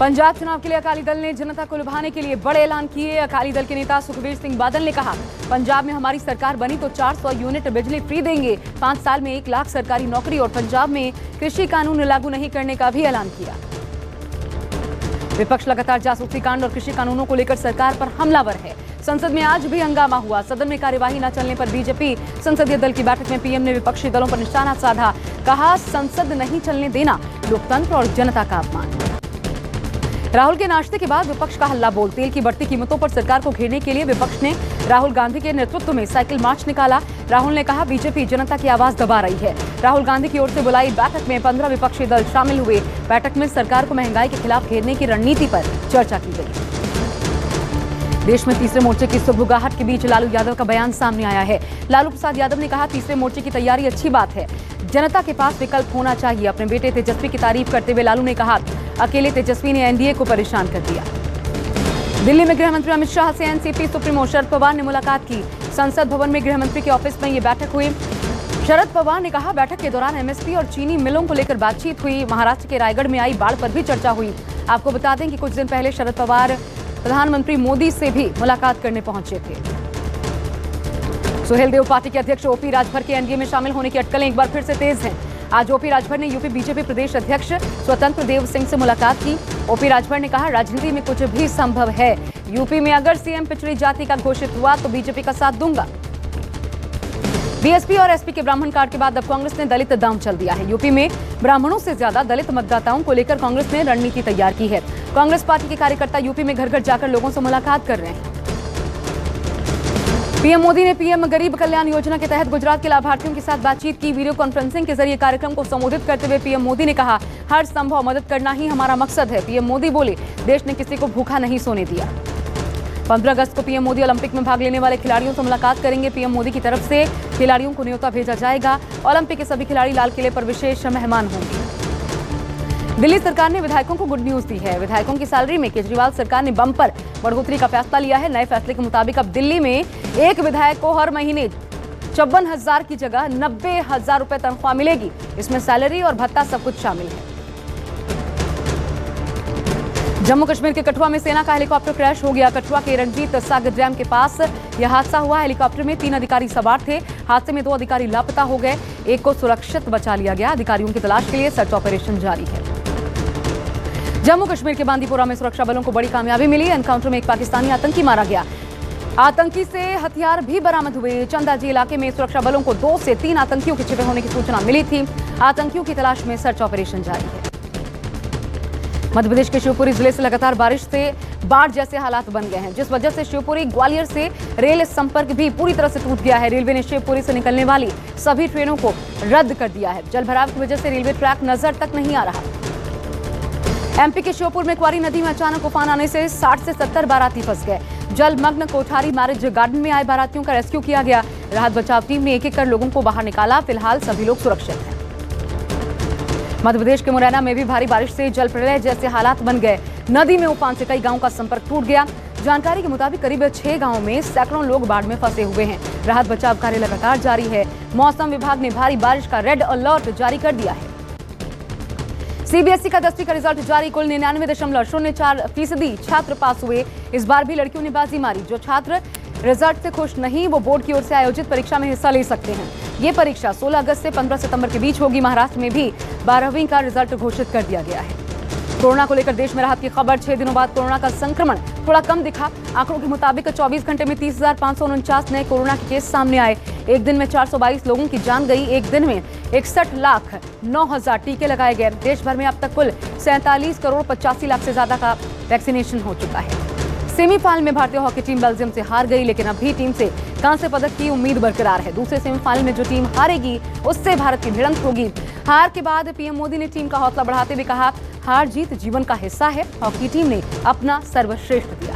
पंजाब चुनाव के लिए अकाली दल ने जनता को लुभाने के लिए बड़े ऐलान किए। अकाली दल के नेता सुखबीर सिंह बादल ने कहा, पंजाब में हमारी सरकार बनी तो 400 यूनिट बिजली फ्री देंगे, 5 साल में 1 लाख सरकारी नौकरी और पंजाब में कृषि कानून लागू नहीं करने का भी ऐलान किया। विपक्ष लगातार जासूसी कांड और कृषि कानूनों को लेकर सरकार पर हमलावर है। संसद में आज भी हंगामा हुआ। सदन में कार्यवाही न चलने पर बीजेपी संसदीय दल की बैठक में पीएम ने विपक्षी दलों पर निशाना साधा। कहा, संसद नहीं चलने देना लोकतंत्र और जनता का अपमान। राहुल के नाश्ते के बाद विपक्ष का हल्ला बोल। तेल की बढ़ती कीमतों पर सरकार को घेरने के लिए विपक्ष ने राहुल गांधी के नेतृत्व में साइकिल मार्च निकाला। राहुल ने कहा, बीजेपी जनता की आवाज दबा रही है। राहुल गांधी की ओर से बुलाई बैठक में 15 विपक्षी दल शामिल हुए। बैठक में सरकार को महंगाई के खिलाफ घेरने की रणनीति पर चर्चा की गई। देश में तीसरे मोर्चे की सुगबुगाहट के बीच लालू यादव का बयान सामने आया है। लालू प्रसाद यादव ने कहा, तीसरे मोर्चे की तैयारी अच्छी बात है, जनता के पास विकल्प होना चाहिए। अपने बेटे तेजस्वी की तारीफ करते हुए लालू ने कहा, अकेले तेजस्वी ने एनडीए को परेशान कर दिया। दिल्ली में गृह मंत्री अमित शाह से एनसीपी सुप्रीमो शरद पवार ने मुलाकात की। संसद भवन में गृह मंत्री के ऑफिस में ये बैठक हुई। शरद पवार ने कहा, बैठक के दौरान एमएसपी और चीनी मिलों को लेकर बातचीत हुई। महाराष्ट्र के रायगढ़ में आई बाढ़ पर भी चर्चा हुई। आपको बता दें कि कुछ दिन पहले शरद पवार प्रधानमंत्री मोदी से भी मुलाकात करने पहुंचे थे। सुहेलदेव पार्टी के अध्यक्ष ओपी राजभर के एनडीए में शामिल होने की अटकलें एक बार फिर से तेज हैं। आज ओपी राजभर ने यूपी बीजेपी प्रदेश अध्यक्ष स्वतंत्र देव सिंह से मुलाकात की। ओपी राजभर ने कहा, राजनीति में कुछ भी संभव है। यूपी में अगर सीएम पिछड़ी जाति का घोषित हुआ तो बीजेपी का साथ दूंगा। बीएसपी और एसपी के ब्राह्मण कार्ड के बाद अब कांग्रेस ने दलित दांव चल दिया है। यूपी में ब्राह्मणों से ज्यादा दलित मतदाताओं को लेकर कांग्रेस ने रणनीति तैयार की है। कांग्रेस पार्टी के कार्यकर्ता यूपी में घर घर जाकर लोगों से मुलाकात कर रहे हैं। पीएम मोदी ने पीएम गरीब कल्याण योजना के तहत गुजरात के लाभार्थियों के साथ बातचीत की। वीडियो कॉन्फ्रेंसिंग के जरिए कार्यक्रम को संबोधित करते हुए पीएम मोदी ने कहा, हर संभव मदद करना ही हमारा मकसद है। पीएम मोदी बोले, देश ने किसी को भूखा नहीं सोने दिया। 15 अगस्त को पीएम मोदी ओलंपिक में भाग लेने वाले खिलाड़ियों से मुलाकात करेंगे। पीएम मोदी की तरफ से खिलाड़ियों को न्योता भेजा जाएगा। ओलंपिक के सभी खिलाड़ी लाल किले पर विशेष मेहमान होंगे। दिल्ली सरकार ने विधायकों को गुड न्यूज दी है। विधायकों की सैलरी में केजरीवाल सरकार ने बम्पर बढ़ोतरी का फैसला लिया है। नए फैसले के मुताबिक अब दिल्ली में एक विधायक को हर महीने 54,000 की जगह 90,000 रुपए तनख्वाह मिलेगी। इसमें सैलरी और भत्ता सब कुछ शामिल है। जम्मू कश्मीर के कठुआ में सेना का हेलीकॉप्टर क्रैश हो गया। कठुआ के रणजीत सागर डैम के पास यह हादसा हुआ। हेलीकॉप्टर में 3 अधिकारी सवार थे। हादसे में 2 अधिकारी लापता हो गए, एक को सुरक्षित बचा लिया गया। अधिकारियों की तलाश के लिए सर्च ऑपरेशन जारी है। जम्मू कश्मीर के बांदीपोरा में सुरक्षा बलों को बड़ी कामयाबी मिली। एनकाउंटर में एक पाकिस्तानी आतंकी मारा गया। आतंकी से हथियार भी बरामद हुए। चंदाजी इलाके में सुरक्षा बलों को 2 से 3 आतंकियों के छिपे होने की सूचना मिली थी। आतंकियों की तलाश में सर्च ऑपरेशन जारी है। मध्य प्रदेश के शिवपुरी जिले से लगातार बारिश से बाढ़ जैसे हालात बन गए हैं, जिस वजह से शिवपुरी ग्वालियर से रेल संपर्क भी पूरी तरह से टूट गया है। रेलवे ने शिवपुरी से निकलने वाली सभी ट्रेनों को रद्द कर दिया है। जलभराव की वजह से रेलवे ट्रैक नजर तक नहीं आ रहा। एमपी के श्योपुर में क्वारी नदी में अचानक उफान आने से 60 से 70 बाराती फंस गए। जलमग्न कोठारी मैरिज गार्डन में आए बारातियों का रेस्क्यू किया गया। राहत बचाव टीम ने एक-एक कर लोगों को बाहर निकाला। फिलहाल सभी लोग सुरक्षित हैं। मध्य प्रदेश के मुरैना में भी भारी बारिश से जल प्रलय जैसे हालात बन गए। नदी में उफान से कई गांवों का संपर्क टूट गया। जानकारी के मुताबिक करीब 6 गांवों में सैकड़ों लोग बाढ़ में फंसे हुए हैं। राहत बचाव कार्य लगातार जारी है। मौसम विभाग ने भारी बारिश का रेड अलर्ट जारी कर दिया है। सीबीएसई का 10वीं का रिजल्ट जारी। कुल 99.04% छात्र पास हुए। इस बार भी लड़कियों ने बाजी मारी। जो छात्र रिजल्ट से खुश नहीं, वो बोर्ड की ओर से आयोजित परीक्षा में हिस्सा ले सकते हैं। ये परीक्षा 16 अगस्त से 15 सितंबर के बीच होगी। महाराष्ट्र में भी 12वीं का रिजल्ट घोषित कर दिया गया है। कोरोना को लेकर देश में राहत की खबर। 6 दिनों बाद कोरोना का संक्रमण थोड़ा कम दिखा। आंकड़ों के मुताबिक 24 घंटे में 30,549 नए कोरोना के केस सामने आए। एक दिन में 422 लोगों की जान गई। एक दिन में 61,09,000 टीके लगाए गए। देश भर में अब तक कुल 47,85,00,000 से ज्यादा का वैक्सीनेशन हो चुका है। सेमीफाइनल में भारतीय हॉकी टीम बेल्जियम से हार गई, लेकिन अभी टीम से कांस्य पदक की उम्मीद बरकरार है। दूसरे सेमीफाइनल में जो टीम हारेगी उससे भारत की भिड़ंत होगी। हार के बाद पीएम मोदी ने टीम का हौसला बढ़ाते हुए कहा, हार जीत जीवन का हिस्सा है। हॉकी टीम ने अपना सर्वश्रेष्ठ दिया।